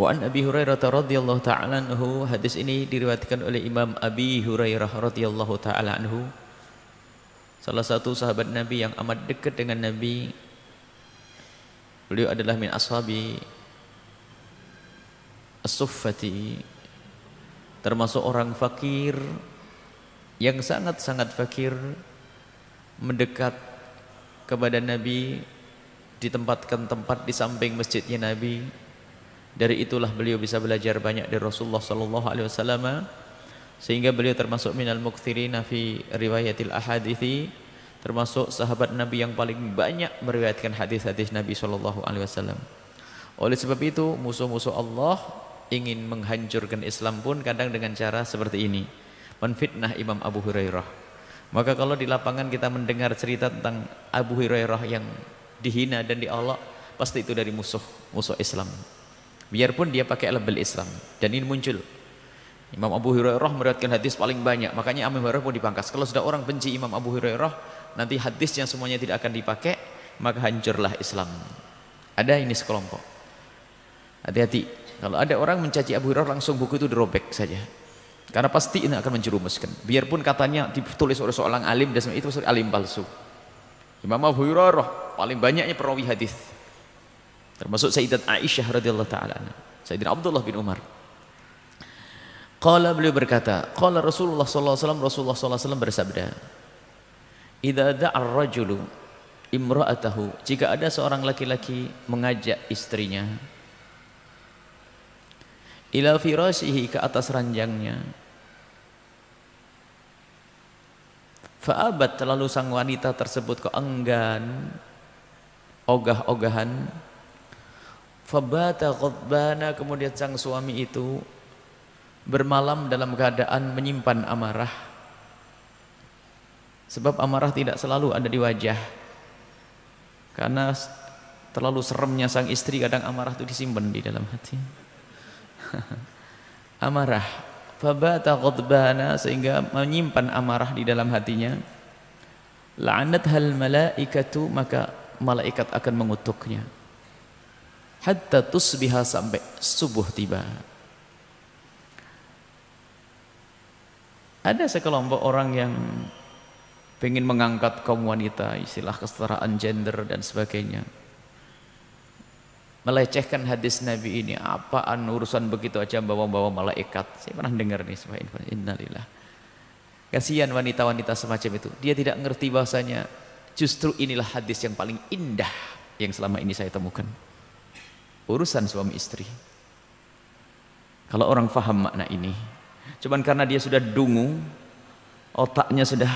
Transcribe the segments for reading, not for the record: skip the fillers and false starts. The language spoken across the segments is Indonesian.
Wa an Abi Hurairah radhiyallahu ta'ala anhu, hadis ini diriwayatkan oleh Imam Abi Hurairah radhiyallahu ta'ala anhu, salah satu sahabat Nabi yang amat dekat dengan Nabi. Beliau adalah min ashabi as-suffati, termasuk orang fakir yang sangat-sangat fakir, mendekat kepada Nabi, ditempatkan tempat di samping masjidnya Nabi. Dari itulah beliau bisa belajar banyak dari Rasulullah sallallahu alaihi wasallam, sehingga beliau termasuk minal mukthirina fi riwayatil ahadithi, termasuk sahabat Nabi yang paling banyak meriwayatkan hadis-hadis Nabi sallallahu alaihi wasallam. Oleh sebab itu musuh-musuh Allah ingin menghancurkan Islam pun kadang dengan cara seperti ini, menfitnah Imam Abu Hurairah. Maka kalau di lapangan kita mendengar cerita tentang Abu Hurairah yang dihina dan diolok, pasti itu dari musuh Islam, biarpun dia pakai label Islam. Dan ini muncul, Imam Abu Hurairah meriwayatkan hadis paling banyak, makanya Imam Abu Hurairah pun dipangkas. Kalau sudah orang benci Imam Abu Hurairah, nanti hadisnya semuanya tidak akan dipakai, maka hancurlah Islam. Ada ini sekelompok. Hati-hati, kalau ada orang mencaci Abu Hurairah, langsung buku itu dirobek saja, karena pasti ini akan menjerumuskan. Biarpun katanya ditulis oleh seorang alim, dan itu alim palsu. Imam Abu Hurairah paling banyaknya perawi hadis, termasuk Sayyidat Aisyah radhiyallahu taala anha, Sayyidina Abdullah bin Umar. Qala, beliau berkata, qala Rasulullah sallallahu alaihi wasallam, Rasulullah sallallahu alaihi wasallam bersabda, idza da'a ar-rajulu imra'atahu, jika ada seorang laki-laki mengajak istrinya, ila firashihi, ke atas ranjangnya, fa'abat, lalu sang wanita tersebut keenggan, ogah-ogahan, fabata ghadbana, kemudian sang suami itu bermalam dalam keadaan menyimpan amarah. Sebab amarah tidak selalu ada di wajah, karena terlalu seremnya sang istri, kadang amarah itu disimpan di dalam hati. Amarah, fabata ghadbana, sehingga menyimpan amarah di dalam hatinya. La'anathal malaikatu, maka malaikat akan mengutuknya, hatta tusbiha, sampai subuh tiba. Ada sekelompok orang yang ingin mengangkat kaum wanita, istilah kesetaraan gender dan sebagainya, melecehkan hadis Nabi ini. Apaan urusan begitu aja bawa-bawa malaikat? Saya pernah dengar nih, innalillah. Kasihan wanita-wanita semacam itu, dia tidak ngerti bahasanya justru inilah hadis yang paling indah yang selama ini saya temukan. Urusan suami istri, kalau orang faham makna ini, cuman karena dia sudah dungu, otaknya sudah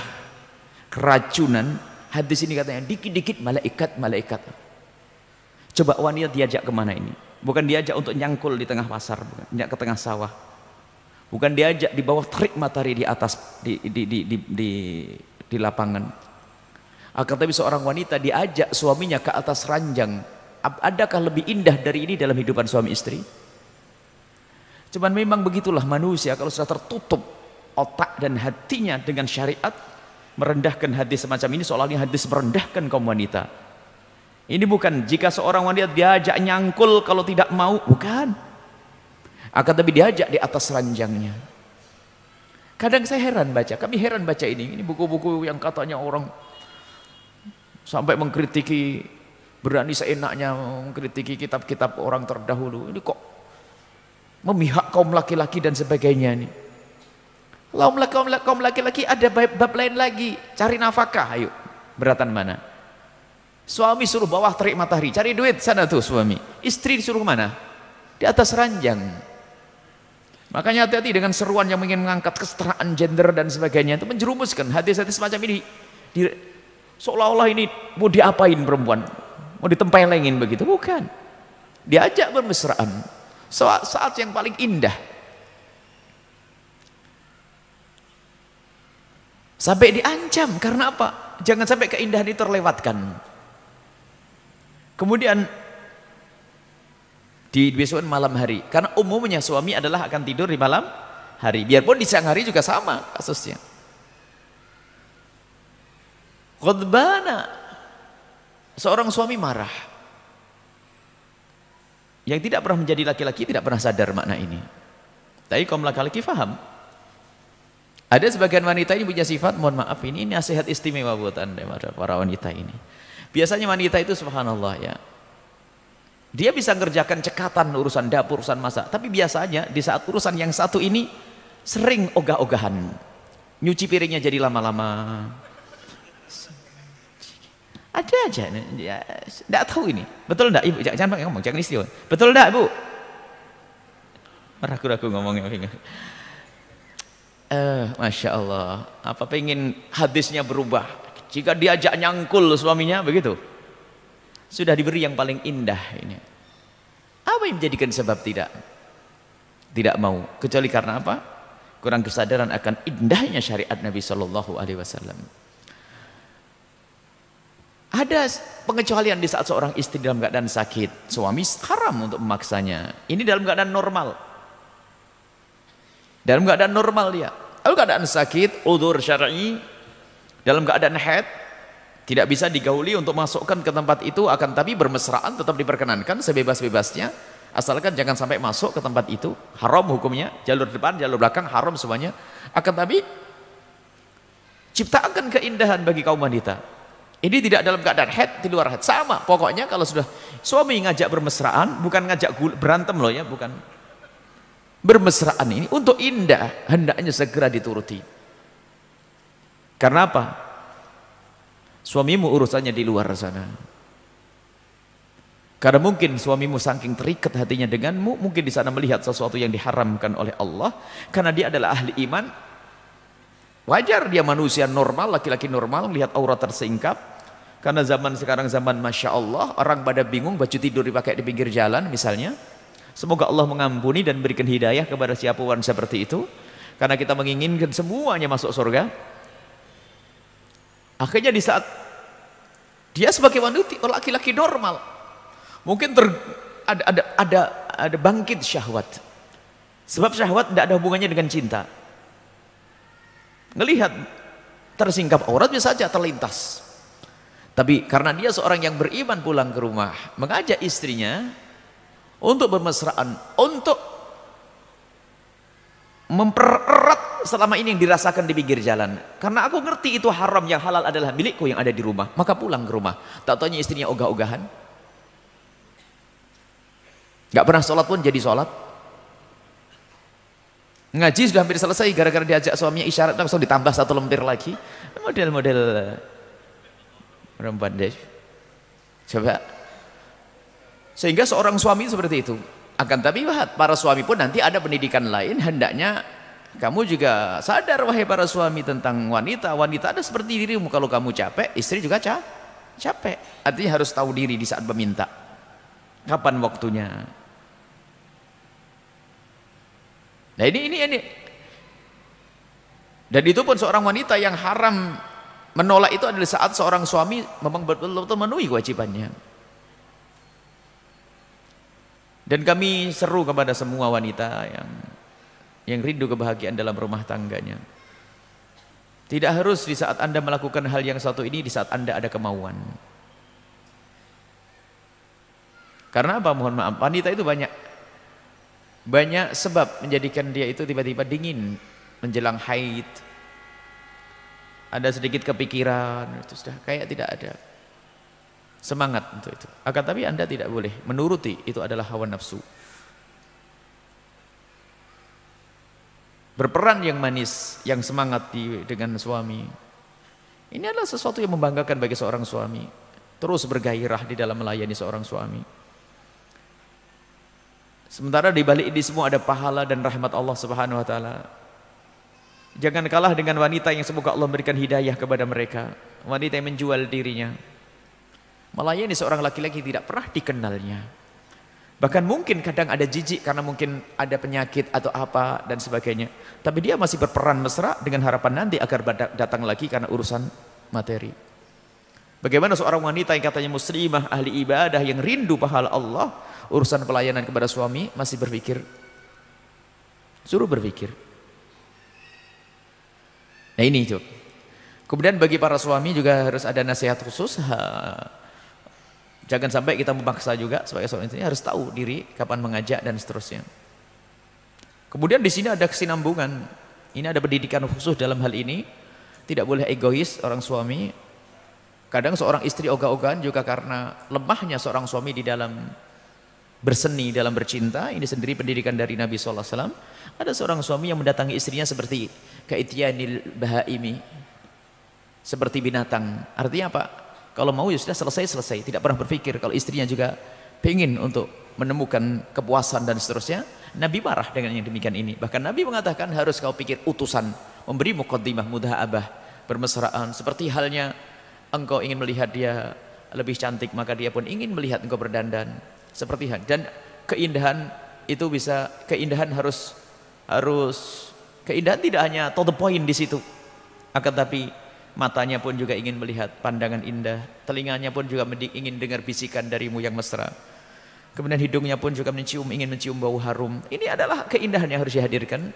keracunan, hadis ini katanya dikit-dikit malaikat. Coba wanita diajak kemana ini? Bukan diajak untuk nyangkul di tengah pasar, bukan diajak ke tengah sawah, bukan diajak di bawah terik matahari di atas di lapangan. Akan tapi seorang wanita diajak suaminya ke atas ranjang. Adakah lebih indah dari ini dalam hidupan suami istri? Cuman memang begitulah manusia, kalau sudah tertutup otak dan hatinya dengan syariat, merendahkan hadis semacam ini seolah-olah hadis merendahkan kaum wanita. Ini bukan jika seorang wanita diajak nyangkul kalau tidak mau, bukan. Akan tapi diajak di atas ranjangnya. Kadang saya heran baca, kami heran baca ini buku-buku yang katanya orang sampai mengkritiki, berani seenaknya mengkritiki kitab-kitab orang terdahulu. Ini kok memihak kaum laki-laki dan sebagainya nih. Kaum laki-laki ada bab lain lagi, cari nafkah. Ayo, beratan mana? Suami suruh bawah terik matahari, cari duit sana tuh suami. Istri disuruh mana? Di atas ranjang. Makanya hati-hati dengan seruan yang ingin mengangkat kesetaraan gender dan sebagainya, itu menjerumuskan. Hadis-hadis semacam ini seolah-olah ini mau diapain perempuan, mau ditempelengin begitu, bukan. Diajak bermesraan saat yang paling indah, sampai diancam. Karena apa? Jangan sampai keindahan itu terlewatkan. Kemudian di besok malam hari, karena umumnya suami adalah akan tidur di malam hari, biarpun di siang hari juga sama kasusnya. Ghadbana, seorang suami marah. Yang tidak pernah menjadi laki-laki tidak pernah sadar makna ini. Tapi kaum laki-laki faham. Ada sebagian wanita ini punya sifat, mohon maaf ini nasihat istimewa buat Anda para wanita ini. Biasanya wanita itu subhanallah ya. Dia bisa ngerjakan cekatan urusan dapur, urusan masak, tapi biasanya di saat urusan yang satu ini sering ogah-ogahan. Nyuci piringnya jadi lama-lama. Ada aja, ya, tidak tahu ini. Betul tidak ibu? Jangan pakai ngomong, jangan istiwa. Betul tidak ibu? Ragu-ragu ngomongnya. Masya Allah. Apa pengen hadisnya berubah? Jika diajak nyangkul suaminya, begitu. Sudah diberi yang paling indah ini. Apa yang menjadikan sebab tidak mau? Kecuali karena apa? Kurang kesadaran akan indahnya syariat Nabi Shallallahu Alaihi Wasallam. Ada pengecualian di saat seorang istri dalam keadaan sakit, suami haram untuk memaksanya. Ini dalam keadaan normal. Dalam keadaan normal dia. Dalam keadaan sakit, udzur syar'i, dalam keadaan haid, tidak bisa digauli untuk masukkan ke tempat itu, akan tapi bermesraan tetap diperkenankan sebebas-bebasnya, asalkan jangan sampai masuk ke tempat itu. Haram hukumnya, jalur depan, jalur belakang, haram semuanya. Akan tapi ciptakan keindahan bagi kaum wanita. Ini tidak dalam keadaan haid, di luar haid, sama. Pokoknya kalau sudah suami ngajak bermesraan, bukan ngajak berantem loh ya, bukan. Bermesraan ini untuk indah, hendaknya segera dituruti. Karena apa? Suamimu urusannya di luar sana. Karena mungkin suamimu saking terikat hatinya denganmu, mungkin di sana melihat sesuatu yang diharamkan oleh Allah, karena dia adalah ahli iman. Wajar dia manusia normal, laki-laki normal, melihat aurat tersingkap. Karena zaman sekarang zaman Masya Allah, orang pada bingung baju tidur dipakai di pinggir jalan misalnya. Semoga Allah mengampuni dan berikan hidayah kepada siapapun seperti itu. Karena kita menginginkan semuanya masuk surga. Akhirnya di saat dia sebagai wanita, laki-laki normal, mungkin ada bangkit syahwat. Sebab syahwat tidak ada hubungannya dengan cinta. Ngelihat tersingkap aurat bisa saja terlintas. Tapi karena dia seorang yang beriman pulang ke rumah, mengajak istrinya untuk bermesraan, untuk mempererat selama ini yang dirasakan di pinggir jalan. Karena aku ngerti itu haram, yang halal adalah milikku yang ada di rumah. Maka pulang ke rumah. Tak taunya istrinya ogah-ogahan. Gak pernah sholat pun jadi sholat. Ngaji sudah hampir selesai, gara-gara diajak suaminya isyarat langsung ditambah satu lembar lagi. Model-model perempuan deh. Coba. Sehingga seorang suami seperti itu. Akan tapi para suami pun nanti ada pendidikan lain, hendaknya kamu juga sadar wahai para suami tentang wanita. Wanita ada seperti dirimu, kalau kamu capek, istri juga capek. Artinya harus tahu diri di saat meminta. Kapan waktunya? Nah ini. Dan itu pun seorang wanita yang haram menolak itu adalah saat seorang suami memang betul-betul memenuhi kewajibannya. Dan kami seru kepada semua wanita yang rindu kebahagiaan dalam rumah tangganya. Tidak harus di saat Anda melakukan hal yang satu ini, di saat Anda ada kemauan. Karena apa? Mohon maaf, wanita itu banyak sebab menjadikan dia itu tiba-tiba dingin menjelang haid. Ada sedikit kepikiran, itu sudah kayak tidak ada semangat untuk itu. Akan tapi Anda tidak boleh menuruti, itu adalah hawa nafsu. Berperan yang manis, yang semangat dengan suami. Ini adalah sesuatu yang membanggakan bagi seorang suami. Terus bergairah di dalam melayani seorang suami. Sementara di balik ini semua ada pahala dan rahmat Allah Subhanahu wa taala. Jangan kalah dengan wanita yang semoga Allah memberikan hidayah kepada mereka. Wanita yang menjual dirinya, melayani seorang laki-laki tidak pernah dikenalnya. Bahkan mungkin kadang ada jijik karena mungkin ada penyakit atau apa dan sebagainya. Tapi dia masih berperan mesra dengan harapan nanti agar datang lagi karena urusan materi. Bagaimana seorang wanita yang katanya muslimah, ahli ibadah, yang rindu pahala Allah, urusan pelayanan kepada suami masih berpikir. Suruh berpikir. Nah ini itu. Kemudian bagi para suami juga harus ada nasihat khusus. Jangan sampai kita memaksa juga sebagai seorang istri, harus tahu diri kapan mengajak dan seterusnya. Kemudian di sini ada kesinambungan. Ini ada pendidikan khusus dalam hal ini. Tidak boleh egois orang suami. Kadang seorang istri ogah-ogahan juga karena lemahnya seorang suami di dalam berseni, dalam bercinta. Ini sendiri pendidikan dari Nabi SAW. Ada seorang suami yang mendatangi istrinya seperti kaityanil bahaimi, seperti binatang. Artinya apa? Kalau mau ya sudah selesai. Tidak pernah berpikir kalau istrinya juga pengen untuk menemukan kepuasan dan seterusnya. Nabi marah dengan yang demikian ini. Bahkan Nabi mengatakan harus kau pikir utusan, memberi muqaddimah mudha'abah, bermesraan. Seperti halnya engkau ingin melihat dia lebih cantik, maka dia pun ingin melihat engkau berdandan. Seperti hal. Dan keindahan itu bisa, keindahan harus keindahan tidak hanya to the point di situ. Akan tapi matanya pun juga ingin melihat pandangan indah, telinganya pun juga ingin dengar bisikan darimu yang mesra. Kemudian hidungnya pun juga ingin mencium bau harum. Ini adalah keindahan yang harus dihadirkan.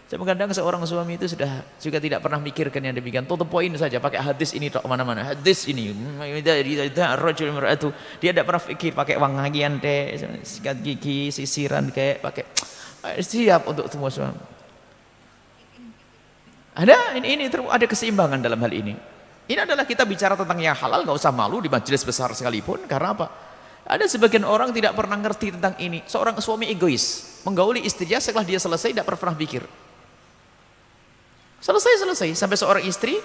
Kadang seorang suami itu sudah juga tidak pernah mikirkan yang demikian. To the point saja, pakai hadis ini tok mana-mana. Hadis ini, dia tidak pernah pikir pakai wangian teh, sikat gigi, sisiran kayak pakai siap untuk semua suami. Ada keseimbangan dalam hal ini. Ini adalah kita bicara tentang yang halal, nggak usah malu di majelis besar sekalipun. Karena apa? Ada sebagian orang tidak pernah ngerti tentang ini. Seorang suami egois, menggauli istrinya setelah dia selesai tidak pernah pikir. Selesai sampai seorang istri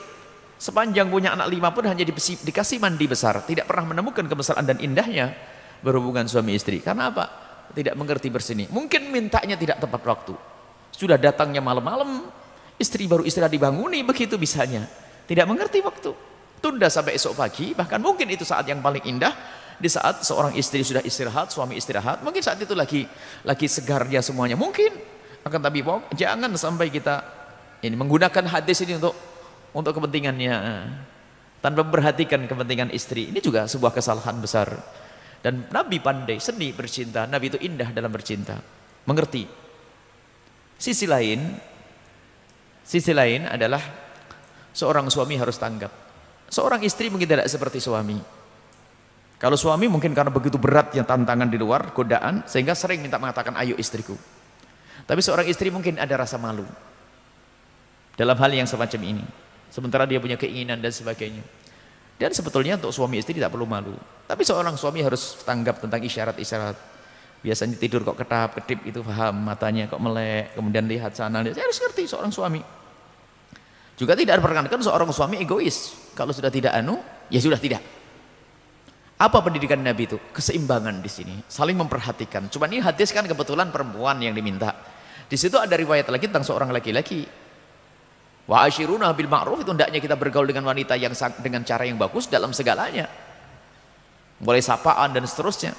sepanjang punya anak 5 pun hanya dikasih mandi besar, tidak pernah menemukan kemesraan dan indahnya berhubungan suami istri. Karena apa? Tidak mengerti bersini. Mungkin mintanya tidak tepat waktu. Sudah datangnya malam-malam, istri baru istirahat dibanguni, begitu bisanya. Tidak mengerti waktu. Tunda sampai esok pagi, bahkan mungkin itu saat yang paling indah. Di saat seorang istri sudah istirahat, suami istirahat, mungkin saat itu lagi segarnya semuanya. Mungkin. Akan tapi jangan sampai kita ini menggunakan hadis ini untuk kepentingannya tanpa memperhatikan kepentingan istri. Ini juga sebuah kesalahan besar. Dan Nabi pandai, seni bercinta. Nabi itu indah dalam bercinta. Mengerti. Sisi lain adalah seorang suami harus tanggap. Seorang istri mungkin tidak seperti suami. Kalau suami mungkin karena begitu beratnya tantangan di luar, godaan, sehingga sering mengatakan ayo istriku. Tapi seorang istri mungkin ada rasa malu dalam hal yang semacam ini. Sementara dia punya keinginan dan sebagainya. Dan sebetulnya untuk suami istri tidak perlu malu. Tapi seorang suami harus tanggap tentang isyarat-isyarat. Biasanya tidur kok ketap-ketip itu paham, matanya kok melek, kemudian lihat sana. Saya harus ngerti seorang suami. Juga tidak diperkenankan seorang suami egois. Kalau sudah tidak ya sudah tidak. Apa pendidikan Nabi itu? Keseimbangan di sini, saling memperhatikan. Cuma ini hadis kan kebetulan perempuan yang diminta. Di situ ada riwayat lagi tentang seorang laki-laki. Wa asyiruna bil ma'ruf, itu hendaknya kita bergaul dengan wanita yang dengan cara yang bagus dalam segalanya. Mulai sapaan dan seterusnya.